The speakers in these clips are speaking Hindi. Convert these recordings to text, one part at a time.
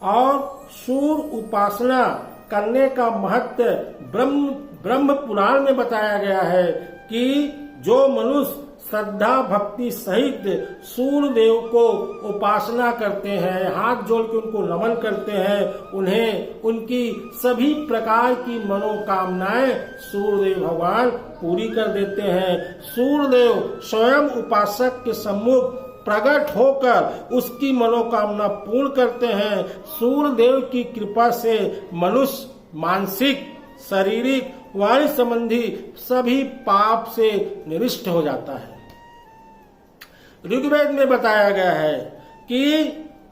और सूर्य उपासना करने का महत्व ब्रह्म पुराण में बताया गया है कि जो मनुष्य श्रद्धा भक्ति सहित सूर्य देव को उपासना करते हैं, हाथ जोड़ के उनको नमन करते हैं, उन्हें उनकी सभी प्रकार की मनोकामनाएं सूर्यदेव भगवान पूरी कर देते हैं। सूर्यदेव स्वयं उपासक के सम्मुख प्रकट होकर उसकी मनोकामना पूर्ण करते हैं। सूर्यदेव की कृपा से मनुष्य मानसिक, शारीरिक, वाणी संबंधी सभी पाप से निविष्ट हो जाता है। ऋग्वेद में बताया गया है कि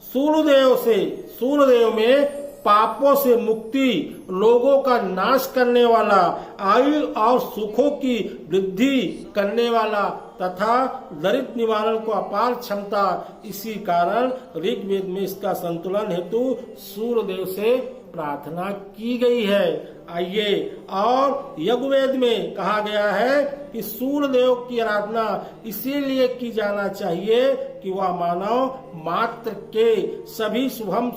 सूर्यदेव में पापों से मुक्ति, लोगों का नाश करने वाला, आयु और सुखों की वृद्धि करने वाला तथा दरिद्र निवारण को अपार क्षमता। इसी कारण ऋग्वेद में इसका संतुलन हेतु सूर्यदेव से प्रार्थना की गई है। आइए, और यजुर्वेद में कहा गया है कि सूर्यदेव की आराधना इसीलिए की जाना चाहिए कि वह मानव मात्र के सभी शुभम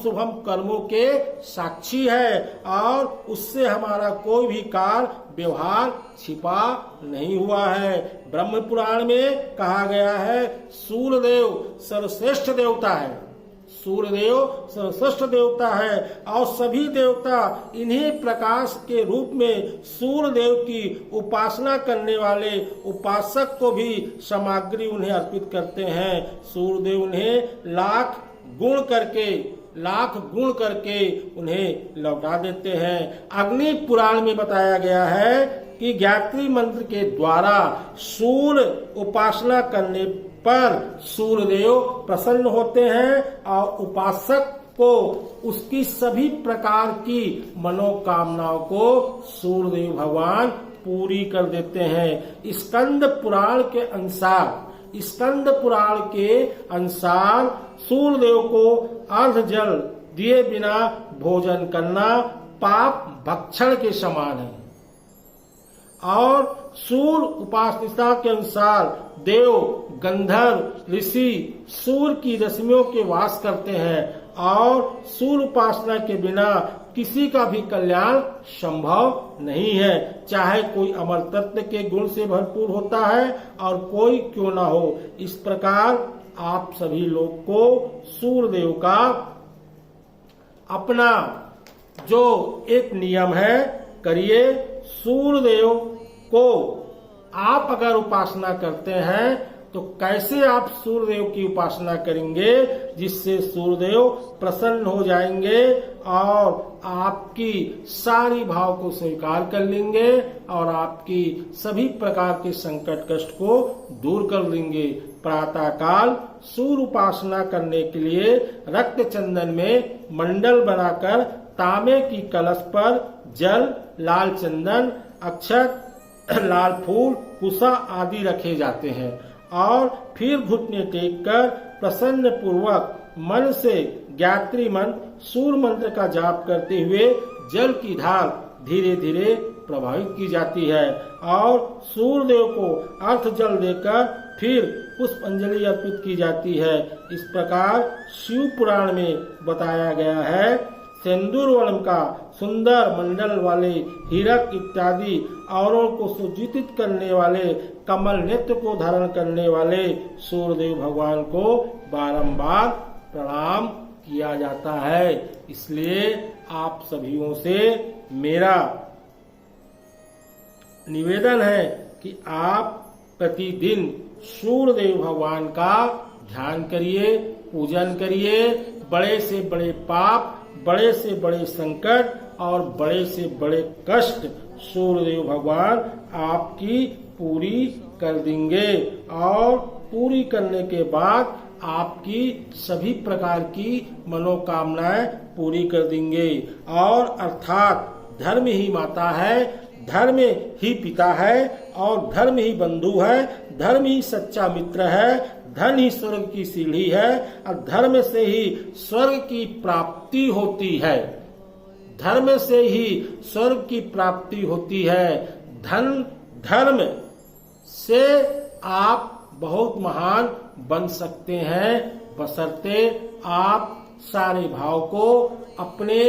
कर्मों के साक्षी है और उससे हमारा कोई भी कार्य व्यवहार छिपा नहीं हुआ है। ब्रह्म पुराण में कहा गया है सूर्यदेव सर्वश्रेष्ठ देवता है। सूर्यदेव सर्वश्रेष्ठ देवता है और सभी देवता इन्हीं प्रकाश के रूप में सूर्यदेव की उपासना करने वाले उपासक को भी सामग्री उन्हें अर्पित करते हैं। सूर्यदेव उन्हें लाख गुण करके उन्हें लौटा देते हैं। अग्नि पुराण में बताया गया है कि गायत्री मंत्र के द्वारा सूर्य उपासना करने पर सूर्यदेव प्रसन्न होते हैं और उपासक को उसकी सभी प्रकार की मनोकामनाओं को सूर्यदेव भगवान पूरी कर देते हैं। स्कंद पुराण के अनुसार सूर्यदेव को अर्ध जल दिए बिना भोजन करना पाप भक्षण के समान है। और सूर्य उपासना के अनुसार देव, गंधर्व, ऋषि सूर्य की रश्मियों के वास करते हैं और सूर्य उपासना के बिना किसी का भी कल्याण संभव नहीं है, चाहे कोई अमर तत्व के गुण से भरपूर होता है और कोई क्यों ना हो। इस प्रकार आप सभी लोग को सूर्यदेव का अपना जो एक नियम है करिए। सूर्यदेव को आप अगर उपासना करते हैं तो कैसे आप सूर्यदेव की उपासना करेंगे जिससे सूर्यदेव प्रसन्न हो जाएंगे और आपकी सारी भाव को स्वीकार कर लेंगे और आपकी सभी प्रकार के संकट कष्ट को दूर कर देंगे। प्रातः काल सूर्य उपासना करने के लिए रक्त चंदन में मंडल बनाकर तांबे की कलश पर जल, लाल चंदन, अक्षत, लाल फूल, कुशा आदि रखे जाते हैं और फिर घुटने टेक कर प्रसन्न पूर्वक मन से गायत्री मंत्र, सूर्य मंत्र का जाप करते हुए जल की धार धीरे धीरे प्रभावित की जाती है और सूर्यदेव को अर्थ जल देकर फिर पुष्पांजलि अर्पित की जाती है। इस प्रकार शिव पुराण में बताया गया है सिंदूर वर्ण का सुंदर मंडल वाले हीरक इत्यादि औरों को सुजीवित करने वाले कमल नेत्र को धारण करने वाले सूर्यदेव भगवान को बारंबार प्रणाम किया जाता है। इसलिए आप सभीयों से मेरा निवेदन है कि आप प्रतिदिन सूर्यदेव भगवान का ध्यान करिए, पूजन करिए। बड़े से बड़े पाप, बड़े से बड़े संकट और बड़े से बड़े कष्ट सूर्यदेव भगवान आपकी पूरी कर देंगे और पूरी करने के बाद आपकी सभी प्रकार की मनोकामनाएं पूरी कर देंगे। और अर्थात धर्म ही माता है, धर्म ही पिता है और धर्म ही बंधु है, धर्म ही सच्चा मित्र है, धन ही स्वर्ग की सीढ़ी है और धर्म से ही स्वर्ग की प्राप्ति होती है। धर्म से ही स्वर्ग की प्राप्ति होती है। धर्म से आप बहुत महान बन सकते हैं बशर्ते आप सारे भाव को अपने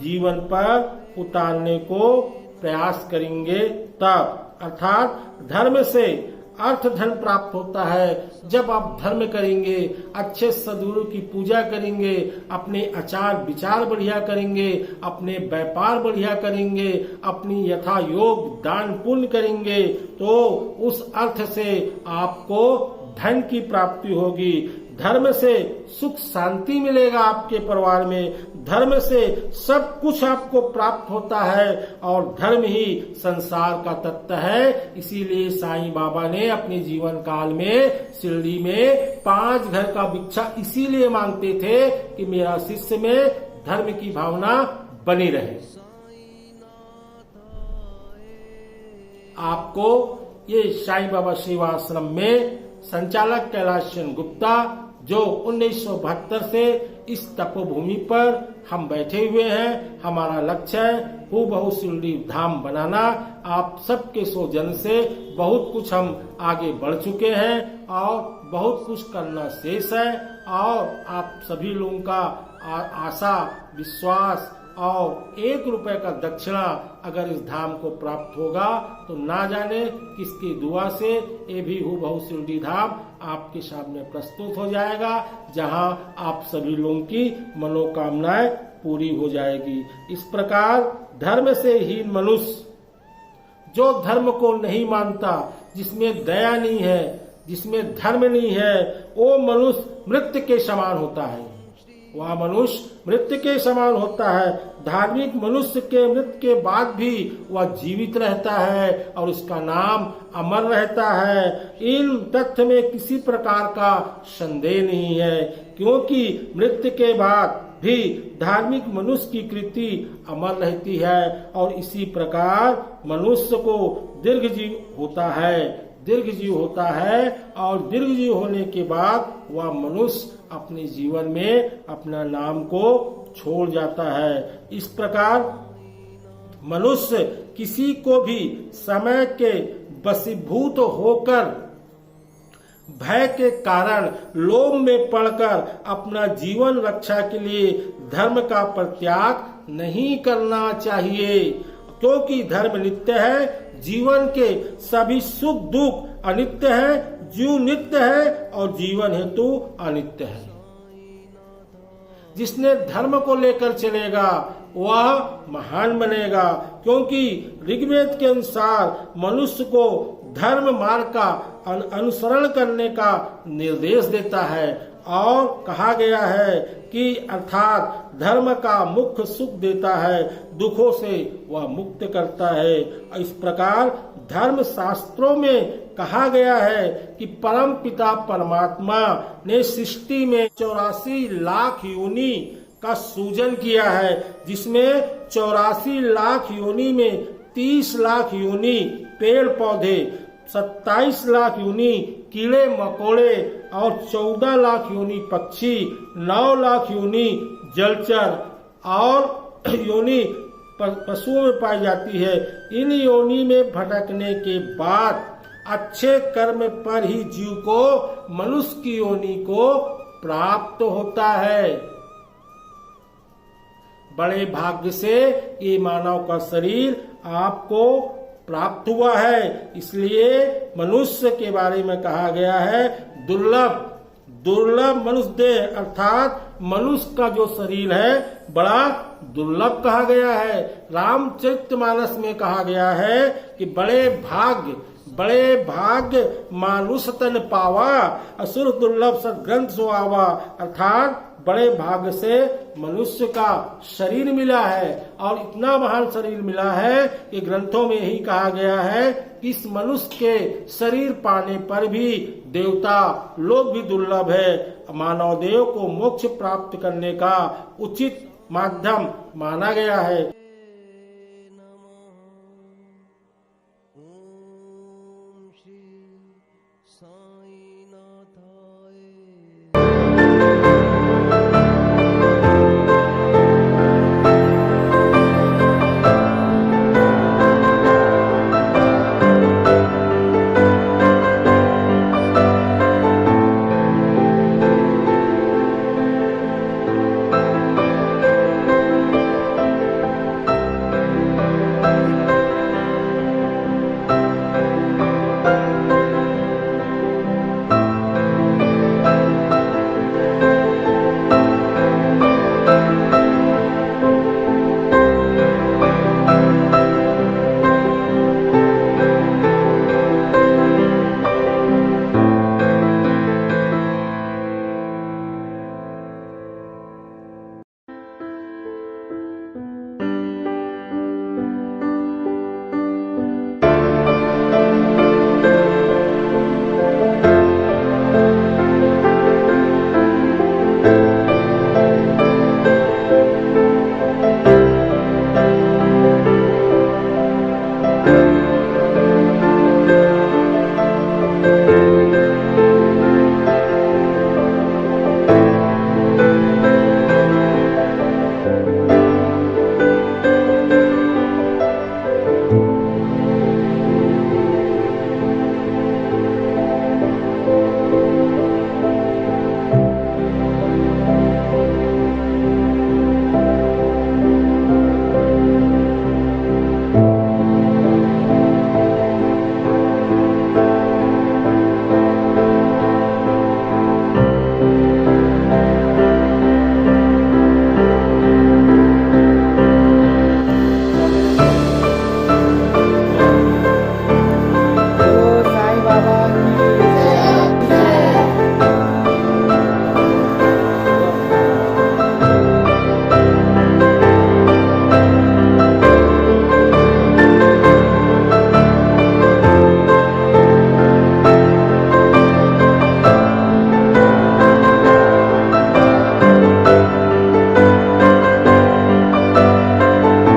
जीवन पर उतारने को प्रयास करेंगे तब, अर्थात धर्म से अर्थ धन प्राप्त होता है। जब आप धर्म करेंगे, अच्छे सद्गुरु की पूजा करेंगे, अपने आचार विचार बढ़िया करेंगे, अपने व्यापार बढ़िया करेंगे, अपनी यथा योग दान पुण्य करेंगे, तो उस अर्थ से आपको धन की प्राप्ति होगी। धर्म से सुख शांति मिलेगा आपके परिवार में, धर्म से सब कुछ आपको प्राप्त होता है और धर्म ही संसार का तत्व है। इसीलिए साईं बाबा ने अपने जीवन काल में शिरडी में 5 घर का भिक्षा इसीलिए मांगते थे कि मेरा शिष्य में धर्म की भावना बनी रहे। आपको ये साईं बाबा सेवाश्रम में संचालक कैलाश चंद्र गुप्ता, जो 1972 से इस तपोभूमि पर हम बैठे हुए हैं, हमारा लक्ष्य है हूबहू शिरडी धाम बनाना। आप सबके सौजन्य से बहुत कुछ हम आगे बढ़ चुके हैं और बहुत कुछ करना शेष है। और आप सभी लोगों का आशा विश्वास और 1 रुपए का दक्षिणा अगर इस धाम को प्राप्त होगा तो ना जाने किसकी दुआ से ये भी हूबहू शिरडी धाम आपके सामने प्रस्तुत हो जाएगा, जहां आप सभी लोगों की मनोकामनाएं पूरी हो जाएगी। इस प्रकार धर्म से हीन मनुष्य, जो धर्म को नहीं मानता, जिसमें दया नहीं है, जिसमें धर्म नहीं है, वो मनुष्य मृत्यु के समान होता है। वह मनुष्य मृत्यु के समान होता है। धार्मिक मनुष्य के मृत्यु के बाद भी वह जीवित रहता है और उसका नाम अमर रहता है। इन तथ्य में किसी प्रकार का संदेह नहीं है, क्योंकि मृत्यु के बाद भी धार्मिक मनुष्य की कृति अमर रहती है और इसी प्रकार मनुष्य को दीर्घजीव होता है और दीर्घजीव होने के बाद वह मनुष्य अपने जीवन में अपना नाम को छोड़ जाता है। इस प्रकार मनुष्य किसी को भी समय के वशीभूत होकर भय के कारण लोभ में पड़कर अपना जीवन रक्षा के लिए धर्म का परित्याग नहीं करना चाहिए, क्योंकि धर्म नित्य है। जीवन के सभी सुख दुख अनित्य है, जीव नित्य है और जीवन हेतु अनित्य है। जिसने धर्म को लेकर चलेगा वह महान बनेगा, क्योंकि ऋग्वेद के अनुसार मनुष्य को धर्म मार्ग का अनुसरण करने का निर्देश देता है और कहा गया है कि अर्थात धर्म का मुख्य सुख देता है, दुखों से वह मुक्त करता है। इस प्रकार धर्म शास्त्रों में कहा गया है कि परम पिता परमात्मा ने सृष्टि में 84 लाख योनि का सृजन किया है, जिसमें 84 लाख योनि में 30 लाख योनि पेड़ पौधे, 27 लाख योनि कीड़े मकोड़े और 14 लाख योनि पक्षी, 9 लाख योनि जलचर और योनि पशुओं में पाई जाती है। इन योनि में भटकने के बाद अच्छे कर्म पर ही जीव को मनुष्य की योनि को प्राप्त होता है। बड़े भाग्य से ये मानव का शरीर आपको प्राप्त हुआ है, इसलिए मनुष्य के बारे में कहा गया है दुर्लभ मनुष्य देह, अर्थात मनुष्य का जो शरीर है बड़ा दुर्लभ कहा गया है। रामचरितमानस में कहा गया है कि बड़े भाग्य मानुष तन पावा, असुर दुर्लभ सद्ग्रंथ सो आवा, अर्थात बड़े भाग्य से मनुष्य का शरीर मिला है और इतना महान शरीर मिला है कि ग्रंथों में यही कहा गया है कि इस मनुष्य के शरीर पाने पर भी देवता लोग भी दुर्लभ है। मानव देव को मोक्ष प्राप्त करने का उचित माध्यम माना गया है।